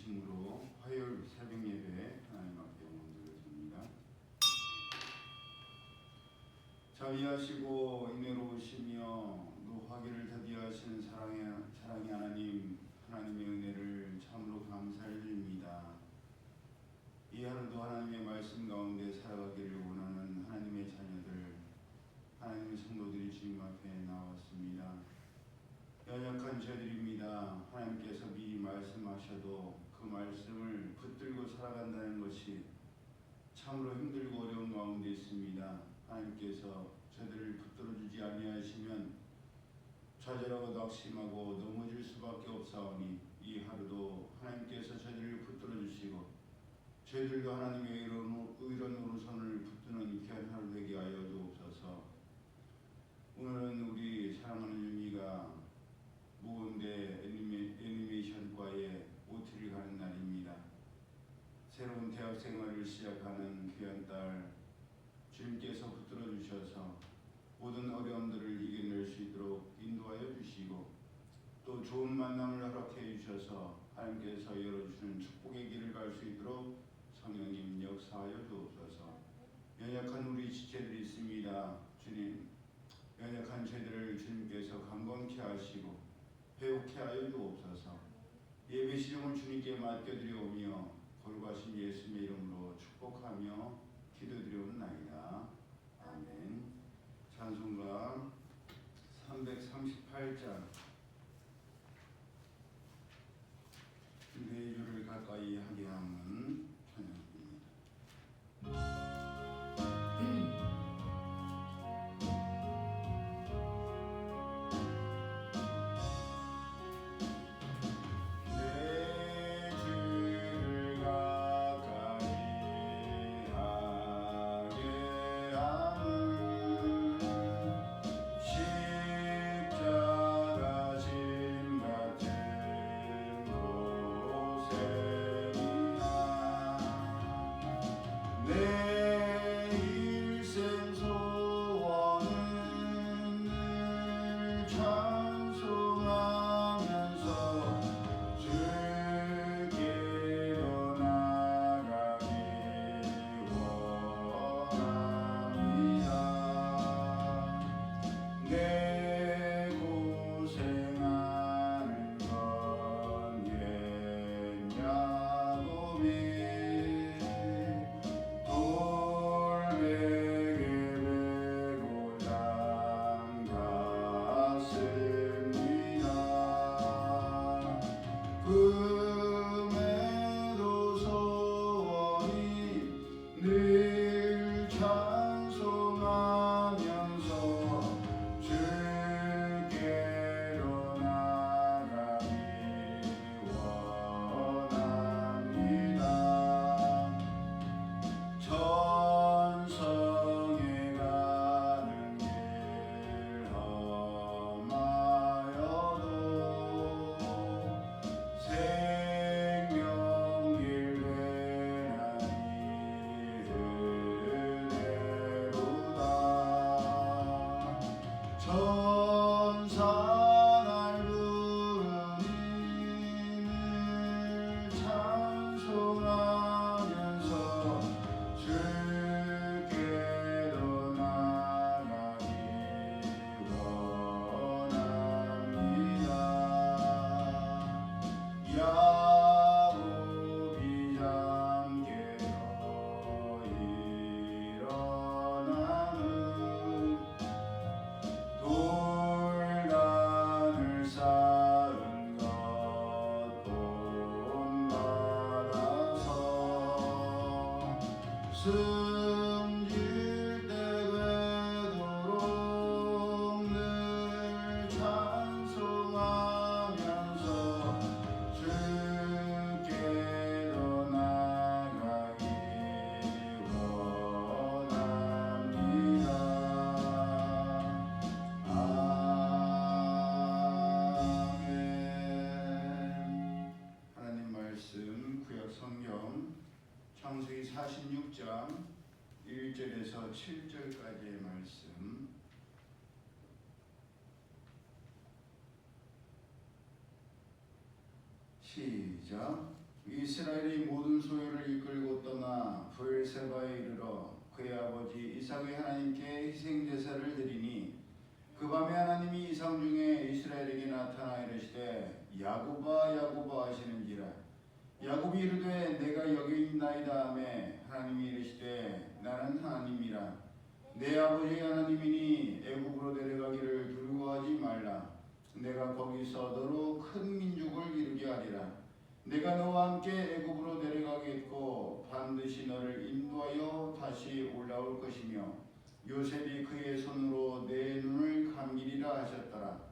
중심으로 화요일 새벽 예배 하나님 앞에 영광드립니다. 자비하시고 은혜로우시며 노하기를 더디하시는 사랑의 하나님의 은혜를 참으로 감사드립니다. 이 하루도 하나님의 말씀 가운데 살아가기를 원하는 하나님의 자녀들, 하나님의 성도들이 주님 앞에 나왔습니다. 연약한 저희들입니다. 하나님께서 미리 말씀하셔도 그 말씀을 붙들고 살아간다는 것이 참으로 힘들고 어려운 가운데 있습니다. 하나님께서 저희들을 붙들어주지 아니하시면 좌절하고 낙심하고 넘어질 수밖에 없사오니 이 하루도 하나님께서 저희들을 붙들어주시고 저희들도 하나님의 의로운 오른손을 붙드는 귀한 하루 되게 하여 주옵소서. 오늘은 우리 사랑하는 유미가 무언대 애니메이션과에 OT를 가는 날입니다. 새로운 대학 생활을 시작하는 귀한 딸, 주님께서 붙들어 주셔서 모든 어려움들을 이겨낼 수 있도록 인도하여 주시고 또 좋은 만남을 허락해 주셔서 하나님께서 열어주시는 축복의 길을 갈 수 있도록 성령님 역사하여 주옵소서. 연약한 우리 지체들이 있습니다. 주님, 연약한 저희들을 주님께서 강건케 하시고 회복케 하여 주옵소서. 예배 시종을 주님께 맡겨드리오며 거룩하신 예수님의 이름으로 축복하며 기도드리옵나이다. 아멘. 찬송가 338장 내 주를 가까이 하게 하는 찬양입니다. 숨질 때 되도록 늘 찬송하면서 주께로 나가기 원합니다. 아멘. 하나님 말씀 구약 성경 창세기 46장 1절에서 7절까지의 말씀. 시작. 이스라엘이 모든 소유를 이끌고 떠나 브엘세바에 이르러 그의 아버지 이삭의 하나님께 희생제사를 드리니 그 밤에 하나님이 이상 중에 이스라엘에게 나타나 이르시되 야곱아 야곱아 하시는지라. 야곱이 이르되 내가 여기 있나이다 하매 하나님이 이르시되 나는 하나님이라. 내 아버지 하나님이니 애굽으로 내려가기를 두려워하지 말라. 내가 거기서 너로 큰 민족을 이루게 하리라. 내가 너와 함께 애굽으로 내려가겠고 반드시 너를 인도하여 다시 올라올 것이며 요셉이 그의 손으로 내 눈을 감기리라 하셨더라.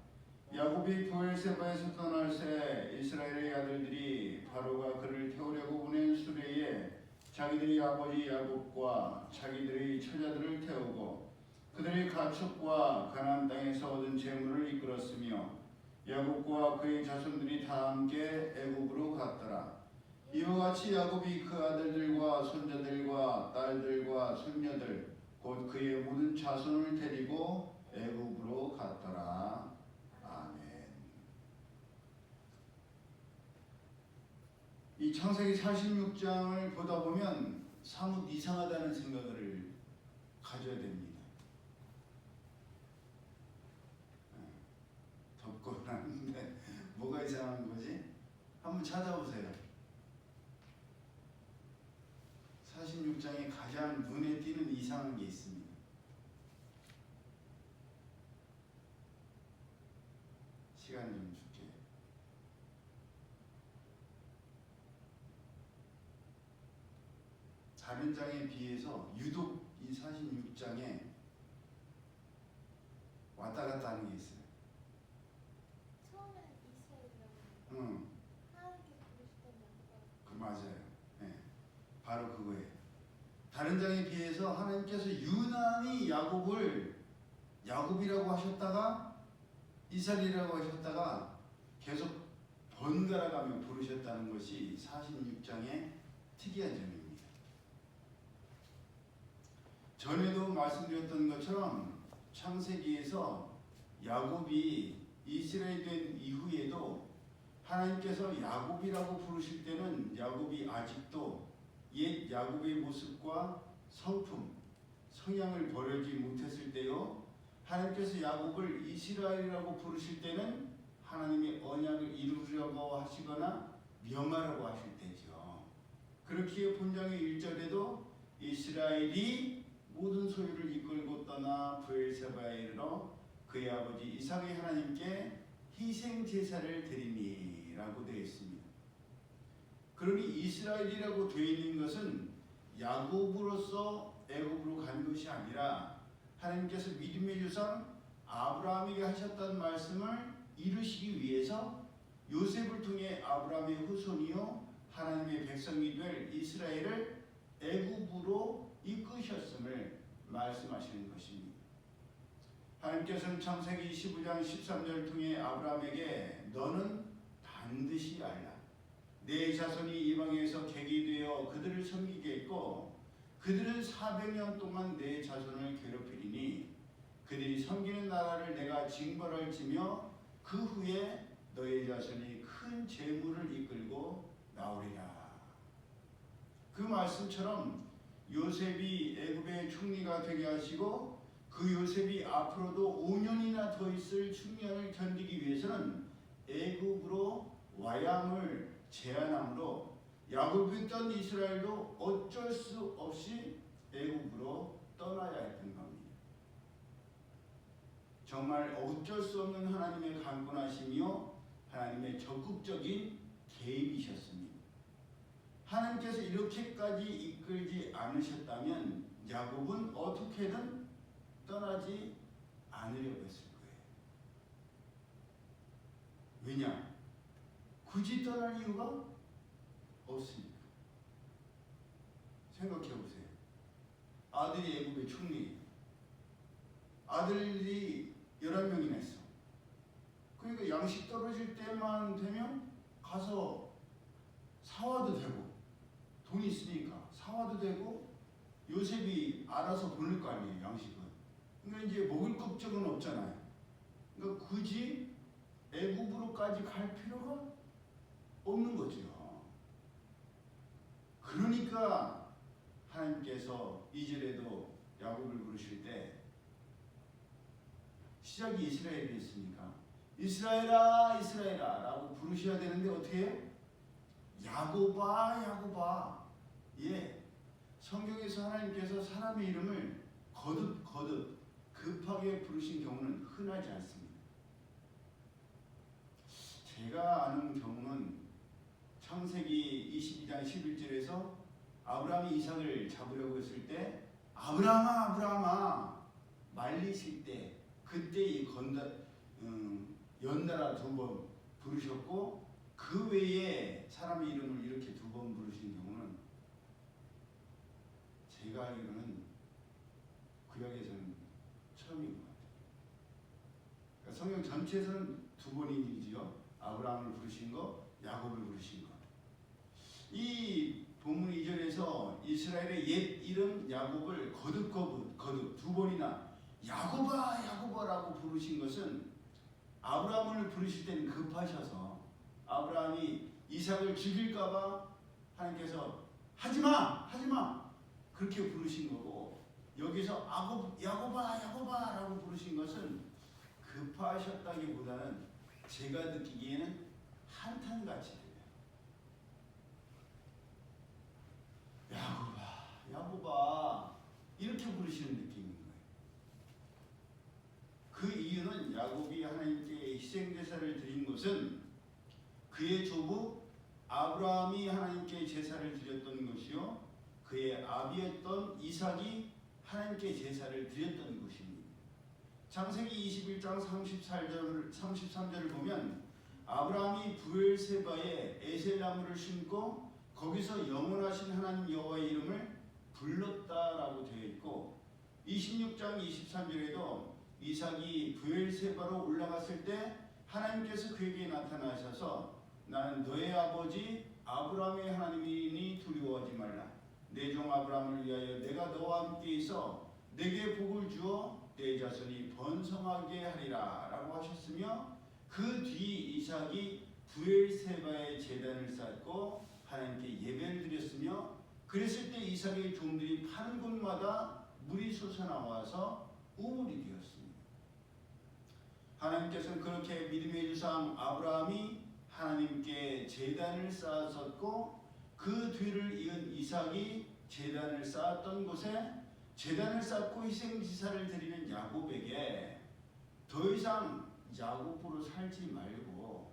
야곱이 브엘세바에서 떠날 새 이스라엘의 아들들이 바로가 그를 태우려고 보낸 수레에 자기들의 아버지 야곱과 자기들의 처자들을 태우고 그들의 가축과 가나안 땅에서 얻은 재물을 이끌었으며 야곱과 그의 자손들이 다 함께 애굽으로 갔더라. 이와 같이 야곱이 그 아들들과 손자들과 딸들과 손녀들 곧 그의 모든 자손을 데리고 애굽으로 갔더라. 아멘. 이 창세기 46장을 보다 보면 사뭇 이상하다는 생각을 가져야 됩니다. 덥고 나는데 뭐가 이상한 거지? 한번 찾아보세요. 46장에 가장 눈에 띄는 이상한 게 있습니다. 시간 좀 줄게요. 다른 장에 비해서 유독 이 46장에 왔다 갔다 하는 게 있어요. 처음에는 이스라엘이라고 응, 하나님께 부르시던 자가 그 맞아요. 네, 바로 그거예요. 다른 장에 비해서 하나님께서 유난히 야곱을 야곱이라고 하셨다가 이스라엘이라고 하셨다가 계속 번갈아가며 부르셨다는 것이 46장의 특이한 점입니다. 전에도 말씀드렸던 것처럼 창세기에서 야곱이 이스라엘 된 이후에도 하나님께서 야곱이라고 부르실 때는 야곱이 아직도 옛 야곱의 모습과 성품, 성향을 버리지 못했을 때요. 하나님께서 야곱을 이스라엘이라고 부르실 때는 하나님의 언약을 이루려고 하시거나 명하려고 하실 때죠. 그렇기에 본장의 1절에도 이스라엘이 모든 소유를 이끌고 떠나 브엘세바에 이르러 그의 아버지 이삭의 하나님께 희생 제사를 드리니라고 되어 있습니다. 그러니 이스라엘이라고 되어 있는 것은 야곱으로서 애굽으로 간 것이 아니라 하나님께서 믿음의 조상 아브라함에게 하셨던 말씀을 이루시기 위해서 요셉을 통해 아브라함의 후손이요 하나님의 백성이 될 이스라엘을 애굽으로 이끄셨음을 말씀하시는 것입니다. 하나님께서는 창세기 25장 13절을 통해 아브라함에게 너는 반드시 알라. 내 자손이 이방에서 객이 되어 그들을 섬기겠고 그들은 400년 동안 내 자손을 괴롭히리니 그들이 섬기는 나라를 내가 징벌할지며 그 후에 너의 자손이 큰 재물을 이끌고 나오리라. 그 말씀처럼 요셉이 애굽의 총리가 되게 하시고 그 요셉이 앞으로도 5년이나 더 있을 충년을 견디기 위해서는 애굽으로 와야 함을 제안함으로 야곱이 있던 이스라엘도 어쩔 수 없이 애굽으로 떠나야 했던 겁니다. 정말 어쩔 수 없는 하나님의 강권하심이요 하나님의 적극적인 개입이셨습니다. 하나님께서 이렇게까지 이끌지 않으셨다면 야곱은 어떻게든 떠나지 않으려고 했을 거예요. 왜냐? 굳이 떠날 이유가 없으니까. 생각해 보세요. 아들이 애굽의 총리, 아들이 11명이나 있어. 그러니까 양식 떨어질 때만 되면 가서 사와도 되고 돈이 있으니까 사와도 되고 요셉이 알아서 보낼 거 아니에요, 양식은. 그러니까 이제 먹을 걱정은 없잖아요. 그러니까 굳이 애굽으로까지 갈 필요가 없는 거죠. 그러니까 하나님께서 2절에도 야곱을 부르실 때 시작이 이스라엘이었으니까 이스라엘아 이스라엘아 라고 부르셔야 되는데 어떻게 해요? 야곱아 야곱아. 예, 성경에서 하나님께서 사람의 이름을 거듭 급하게 부르신 경우는 흔하지 않습니다. 제가 아는 경우는 창세기 22장 11절에서 아브라함이 이삭을 잡으려고 했을 때 아브라함아 아브라함아 말리실 때 그때 이 연달아 2번 부르셨고 그 외에 사람의 이름을 이렇게 2번 부르신 경우는 제가 알기로는 구약에서는 처음인 것 같아요. 그러니까 성경 전체에서는 2번인 일이지요. 아브라함을 부르신 거, 야곱을 부르신 것. 이 본문 2절에서 이스라엘의 옛 이름 야곱을 거듭 2번이나 야곱아 야곱아라고 부르신 것은 아브라함을 부르실 때는 급하셔서 아브라함이 이삭을 죽일까봐 하나님께서 하지마 그렇게 부르신 거고, 여기서 야곱아 야곱아라고 부르신 것은 급하셨다기보다는 제가 느끼기에는 한탄같이 들려요. 야곱아 이렇게 부르시는 느낌인 거예요. 그 이유는 야곱이 하나님께 희생제사를 드린 것은 그의 조부 아브라함이 하나님께 제사를 드렸던 것이요 그의 아비였던 이삭이 하나님께 제사를 드렸던 것입니다. 창세기 21장 33절을 보면 아브라함이 브엘세바에 에셀나무를 심고 거기서 영원하신 하나님 여호와의 이름을 불렀다라고 되어 있고, 26장 23절에도 이삭이 브엘세바로 올라갔을 때 하나님께서 그에게 나타나셔서 나는 너의 아버지 아브라함의 하나님이니 두려워하지 말라. 내 종 아브라함을 위하여 내가 너와 함께 있어 내게 복을 주어 내 자손이 번성하게 하리라 라고 하셨으며, 그 뒤 이삭이 브엘세바에 제단을 쌓고 하나님께 예배를 드렸으며, 그랬을 때 이삭의 종들이 파는 곳마다 물이 솟아나와서 우물이 되었습니다. 하나님께서는 그렇게 믿음의 조상 아브라함이 하나님께 제단을 쌓았었고 그 뒤를 이은 이삭이 제단을 쌓았던 곳에 제단을 쌓고 희생제사를 드리는 야곱에게 더 이상 야곱으로 살지 말고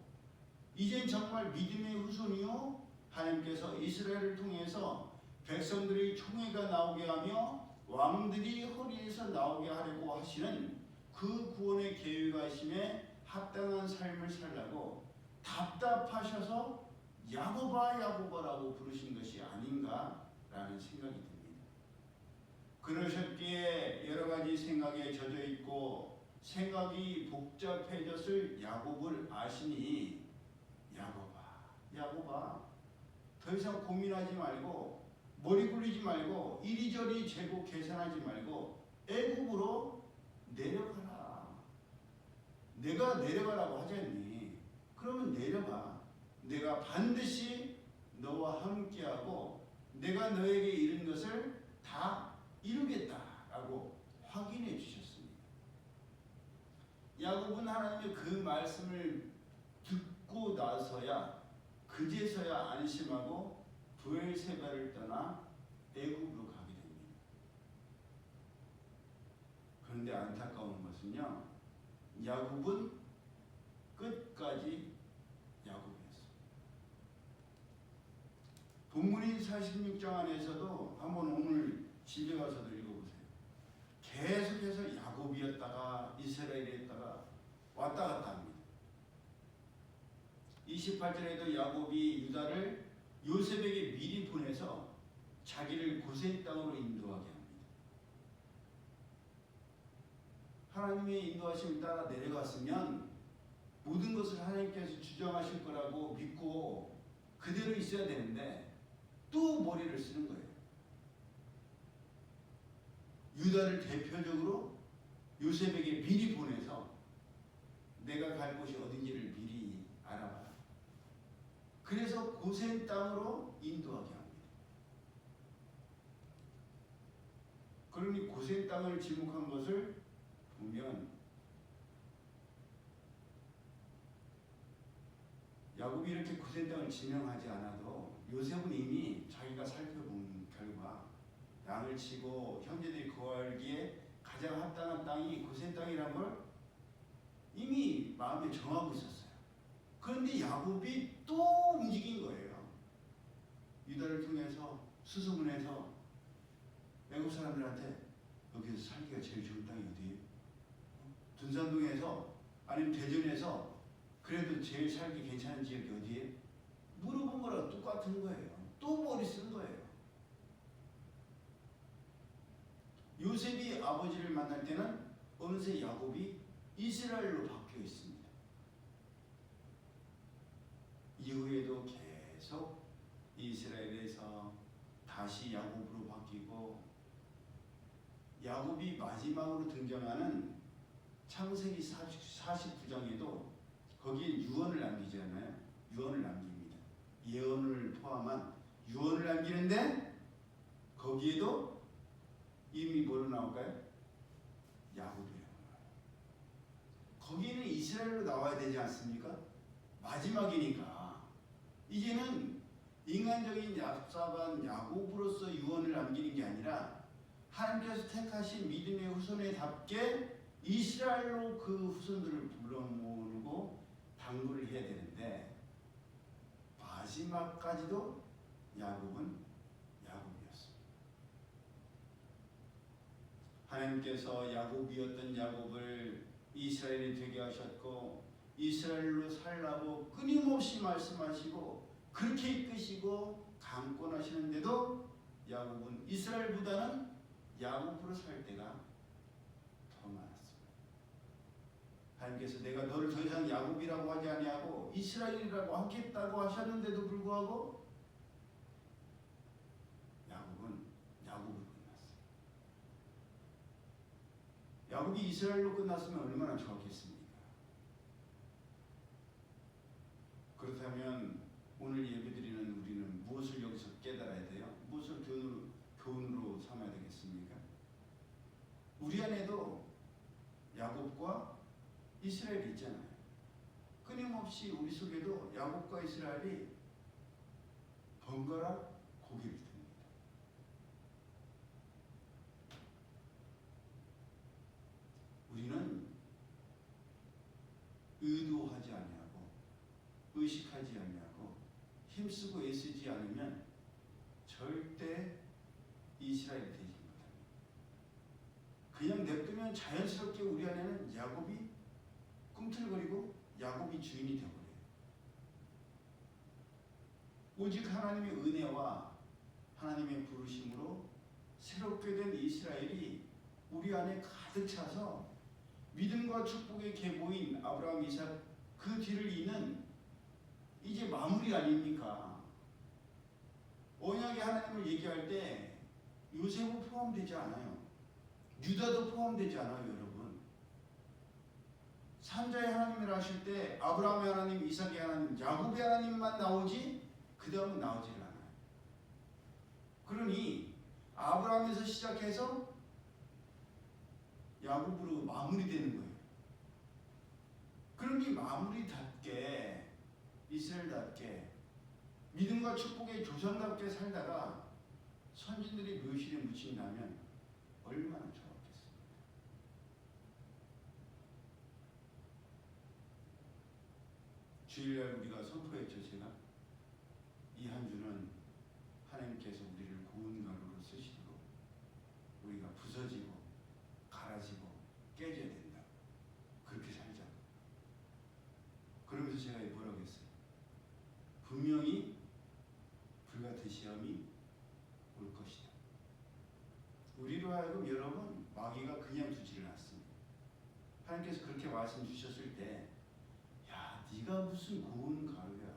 이젠 정말 믿음의 후손이요 하나님께서 이스라엘을 통해서 백성들의 총회가 나오게 하며 왕들이 허리에서 나오게 하려고 하시는 그 구원의 계획하심에 합당한 삶을 살라고 답답하셔서 야곱아 야곱아라고 부르신 것이 아닌가라는 생각이 듭니다. 그러셨기에 여러 가지 생각에 젖어 있고 생각이 복잡해졌을 야곱을 아시니 야곱아 더 이상 고민하지 말고 머리 굴리지 말고 이리저리 재고 계산하지 말고 애굽으로 내려가라. 내가 내려가라고 하지 않니? 그러면 내려가. 내가 반드시 너와 함께하고 내가 너에게 이룬 것을 다 이루겠다라고 확인해 주셨습니다. 야곱은 하나님의 그 말씀을 듣고 나서야 그제서야 안심하고 브엘세바를 떠나 애굽으로 가게 됩니다. 그런데 안타까운 것은요, 야곱은 끝까지 야곱이었습니다. 본문인 46장 안에서도 한번 오늘 집에 가서도 읽어보세요. 계속해서 야곱이었다가 이스라엘이었다가 왔다 갔다 합니다. 28절에도 야곱이 유다를 요셉에게 미리 보내서 자기를 고센 땅으로 인도하게 합니다. 하나님의 인도하심을 따라 내려갔으면 모든 것을 하나님께서 주장하실 거라고 믿고 그대로 있어야 되는데 또 머리를 쓰는 거예요. 유다를 대표적으로 요셉에게 미리 보내서 내가 갈 곳이 어딘지를 미리 알아봐라. 그래서 고센 땅으로 인도하게 합니다. 그러니 고센 땅을 지목한 것을 보면 야곱이 이렇게 고센 땅을 지명하지 않아도 요셉은 이미 자기가 살펴본 결과 양을 치고 형제들이 거하기에 가장 합당한 땅이 고센 땅이란 걸 이미 마음에 정하고 있었어요. 그런데 야곱이 또 움직인 거예요. 유다를 통해서 수소문해서 애굽 사람들한테 여기서 살기가 제일 좋은 땅이 어디예요? 둔산동에서 아니면 대전에서 그래도 제일 살기 괜찮은 지역이 어디예요? 물어본 거랑 똑같은 거예요. 또 머리 쓴 거예요. 요셉이 아버지를 만날 때는 어느새 야곱이 이스라엘로 바뀌어 있습니다. 이후에도 계속 이스라엘에서 다시 야곱으로 바뀌고 야곱이 마지막으로 등장하는 창세기 49장에도 거기에 유언을 남기잖아요. 유언을 남깁니다. 예언을 포함한 유언을 남기는데 거기에도 이름이 뭐로 나올까요? 야곱이라고 나와요. 거기는 이스라엘로 나와야 되지 않습니까? 마지막이니까 이제는 인간적인 얍삽한 야곱으로서 유언을 남기는 게 아니라 하나님께서 택하신 믿음의 후손에답게 이스라엘로 그 후손들을 불러모으고 당부를 해야 되는데 마지막까지도 야곱은 야곱이었습니다. 하나님께서 야곱이었던 야곱을 이스라엘이 되게 하셨고 이스라엘로 살라고 끊임없이 말씀하시고 그렇게 이끄시고 강권하시는데도 야곱은 이스라엘보다는 야곱으로 살 때가 더 많았습니다. 하나님께서 내가 너를 더 이상 야곱이라고 하지 아니하고 이스라엘이라고 하겠다고 하셨는데도 불구하고 야곱은 야곱으로 끝났어요. 야곱이 이스라엘로 끝났으면 얼마나 좋았겠습니까? 그렇다면 오늘 예배드리는 우리는 무엇을 여기서 깨달아야 돼요? 무엇을 교훈으로 삼아야 되겠습니까? 우리 안에도 야곱과 이스라엘이 있잖아요. 끊임없이 우리 속에도 야곱과 이스라엘이 번갈아 고개를 듭니다. 우리는 의도하지 아니하고 의식하지 아니하고 힘쓰고 애쓰지 않으면 절대 이스라엘이 되지 못합니다. 그냥 냅두면 자연스럽게 우리 안에는 야곱이 꿈틀거리고 야곱이 주인이 되어버려요. 오직 하나님의 은혜와 하나님의 부르심으로 새롭게 된 이스라엘이 우리 안에 가득 차서 믿음과 축복의 계보인 아브라함, 이삭 그 뒤를 잇는 이제 마무리 아닙니까? 언약의 하나님을 얘기할 때 요셉은 포함되지 않아요. 유다도 포함되지 않아요, 여러분. 삼자의 하나님을 하실 때 아브라함의 하나님, 이삭의 하나님, 야곱의 하나님만 나오지 그 다음은 나오질 않아요. 그러니 아브라함에서 시작해서 야곱으로 마무리되는 거예요. 그러니 마무리답게 이스라엘답게 믿음과 축복의 조상답게 살다가 선진들이 묘실에 묻힌다면 얼마나 좋았겠습니까? 주일날 우리가 선포했죠. 제가 이 한 주는 하나님께서 우리를 고운 가루로 쓰시도록 우리가 부서지고 갈아지고 깨져야 된다. 그렇게 살자. 그러면서 제가 뭐라고 했어요? 분명히 불같은 시험이 올 것이다. 우리로 하여금 여러분 마귀가 그냥 두지를 않습니다. 하나님께서 그렇게 말씀 주셨을 때 야, 네가 무슨 고운 가루야.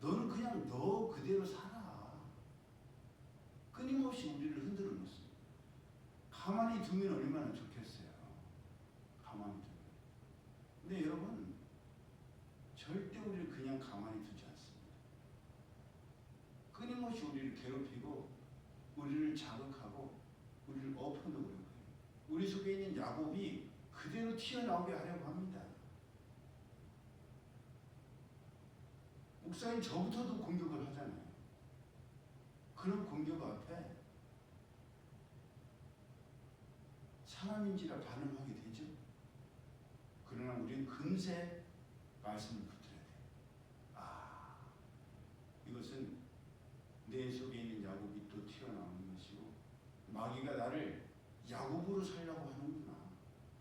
너는 그냥 너 그대로 살아. 끊임없이 우리를 흔들어 놓습니다. 가만히 두면 얼마나 좋겠어요. 가만히 두면. 근데 여러분 절대 우리를 그냥 가만히 두지 않습니다. 끊임없이 우리를 괴롭히고 우리를 자극하고 우리를 엎어놓으려고 해요. 우리 속에 있는 야곱이 그대로 튀어나오게 하려고 합니다. 목사님 저부터도 공격을 하잖아요. 그런 공격 앞에 사람인지라 반응하게 되죠. 그러나 우리는 금세 말씀을 붙들어야 돼요. 아, 이것은 내 속에 있는 야곱이 또 튀어나오는 것이고 마귀가 나를 야곱으로 살려고 하는구나.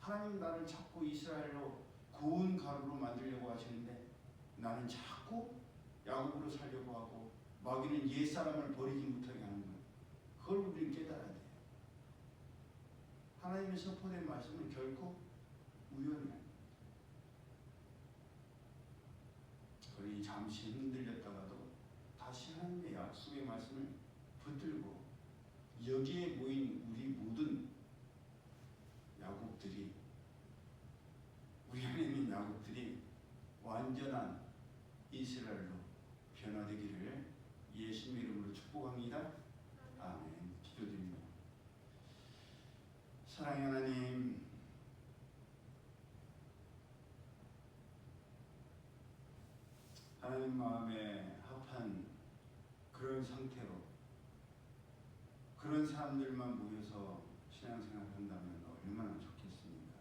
하나님 나를 자꾸 이스라엘로 고운 가루로 만들려고 하시는데 나는 자꾸 야곱으로 살려고 하고 마귀는 옛사람을 버리지 못하게 하는 거예요. 그걸 우리는 깨달아야 돼요. 하나님의 선포된 말씀은 결코 우연이 아닙니다. 그러니 잠시 흔들렸다가도 다시 하나님의 약속의 말씀을 붙들고 여기에 모인 우리 모든 야곱들이 우리 안에 있는 야곱들이 완전한 이스라엘로 변화되기를 예수님의 이름으로 축복합니다. 아멘. 기도드립니다. 사랑의 하나님, 하나님 마음에 합한 그런 상태로 그런 사람들만 모여서 신앙생활 한다면 얼마나 좋겠습니까?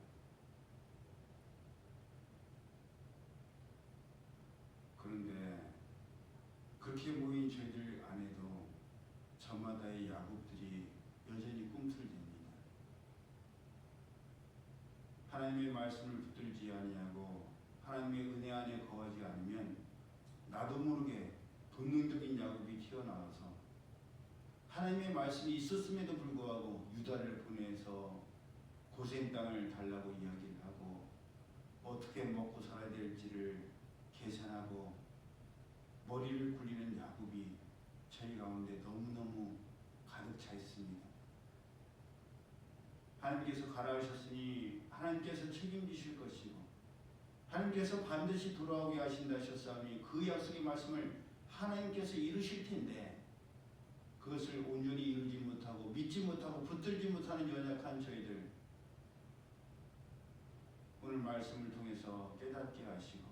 그런데 그렇게 모인 저희들 안에도 저마다의 야곱들이 여전히 꿈틀댑니다. 하나님의 말씀을 붙들지 아니하고 하나님의 은혜 안에 거하지 않으면 나도 모르게 본능적인 야곱이 튀어나와서 하나님의 말씀이 있었음에도 불구하고 유다를 보내서 고센 땅을 달라고 이야기를 하고 어떻게 먹고 살아야 될지를 계산하고 머리를 굴리는 야곱이 저희 가운데 너무너무 가득 차 있습니다. 하나님께서 가라 하셨으니 하나님께서 책임지실 것이고 하나님께서 반드시 돌아오게 하신다 하셨사오니 그 약속의 말씀을 하나님께서 이루실 텐데 그것을 온전히 이루지 못하고 믿지 못하고 붙들지 못하는 연약한 저희들 오늘 말씀을 통해서 깨닫게 하시고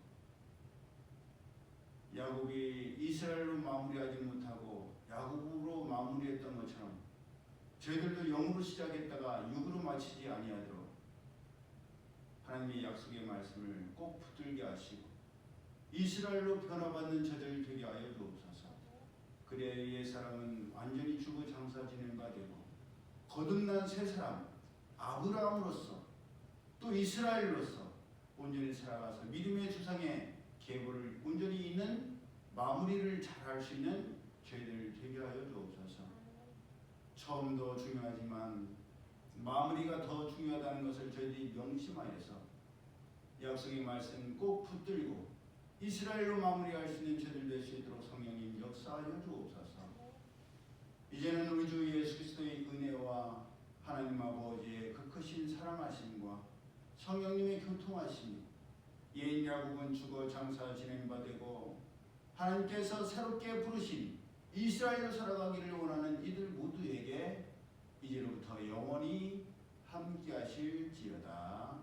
야곱이 이스라엘로 마무리하지 못하고 야곱으로 마무리했던 것처럼 저희들도 영으로 시작했다가 육으로 마치지 아니하도록 하나님의 약속의 말씀을 꼭 붙들게 하시고 이스라엘로 변화받는 저들 되게 하여 주옵소서. 그래야 옛 사람은 완전히 죽어 장사 지낸 바 되고 거듭난 새 사람 아브라함으로서 또 이스라엘로서 온전히 살아가서 믿음의 주상에 계보를 온전히 있는 마무리를 잘할 수 있는 저희들 되게 하여 주옵소서. 처음도 중요하지만 마무리가 더 중요하다는 것을 저희들이 명심하여서 약속의 말씀 꼭 붙들고 이스라엘로 마무리할 수 있는 저희들 될 수 있도록 성령님 역사하여 주옵소서. 이제는 우리 주 예수 그리스도의 은혜와 하나님 아버지의 그 크신 사랑하심과 성령님의 교통하심이 옛 야곱은 죽어 장사 지낸 바 되고 하나님께서 새롭게 부르신 이스라엘로 살아가기를 원하는 이들 모두에게 이제로부터 영원히 함께하실지어다.